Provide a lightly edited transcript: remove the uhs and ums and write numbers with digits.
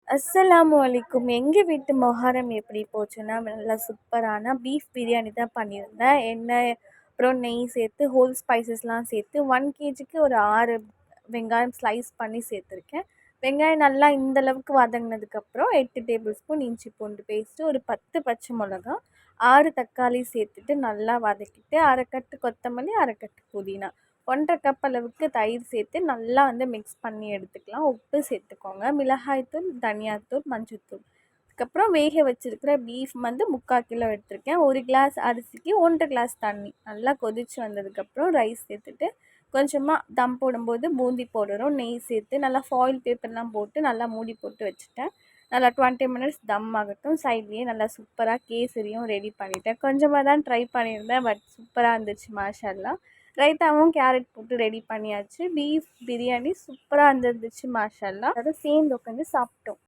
அஸ்ஸலாமு அலைக்கும். எங்கள் வீட்டு மொஹரம் எப்படி போச்சுன்னா, நல்லா சூப்பரான பீஃப் பிரியாணி தான் பண்ணியிருந்தேன். எண்ணெய் அப்புறம் நெய் சேர்த்து ஹோல் ஸ்பைசஸ்லாம் சேர்த்து 1 கேஜிக்கு ஒரு 6 வெங்காயம் ஸ்லைஸ் பண்ணி சேர்த்துருக்கேன். வெங்காயம் நல்லா இந்த அளவுக்கு வதங்கினதுக்கப்புறம் 8 டேபிள் ஸ்பூன் இஞ்சி பூண்டு பேஸ்ட்டு, ஒரு 10 பச்சை மிளகா, 6 தக்காளி சேர்த்துட்டு நல்லா வதக்கிட்டு, 1/2 கட்டு கொத்தமல்லி, 1/2 கட்டு புதினா, 1 1/2 கப் அளவுக்கு தயிர் சேர்த்து நல்லா மிக்ஸ் பண்ணி எடுத்துக்கலாம். உப்பு சேர்த்துக்கோங்க, மிளகாய்த்தூள், தனியாத்தூள், மஞ்சள்தூள். அதுக்கப்புறம் வேக வச்சுருக்கிற பீஃப் 3/4 கிலோ எடுத்திருக்கேன். 1 கிளாஸ் அரிசிக்கு 1 கிளாஸ் தண்ணி. நல்லா கொதித்து வந்ததுக்கப்புறம் ரைஸ் சேர்த்துட்டு கொஞ்சமாக தம் போடும்போது பூந்தி பவுடரும் நெய் சேர்த்து நல்லா ஃபாயில் பேப்பர்லாம் போட்டு நல்லா மூடி போட்டு வச்சுட்டேன். நல்லா 20 மினிட்ஸ் தம் ஆகட்டும். சைட்லேயே நல்லா சூப்பராக கேசரியும் ரெடி பண்ணிட்டேன். கொஞ்சமாக தான் ட்ரை பண்ணியிருந்தேன், பட் சூப்பராக இருந்துச்சு மாஷாஅல்லா. ரைத்தாவும் கேரட் போட்டு ரெடி பண்ணியாச்சு. பீஃப் பிரியாணி சூப்பராக இருந்துச்சு மாஷாஅல்லா. அதோட சேர்ந்து உட்காந்து சாப்பிட்டோம்.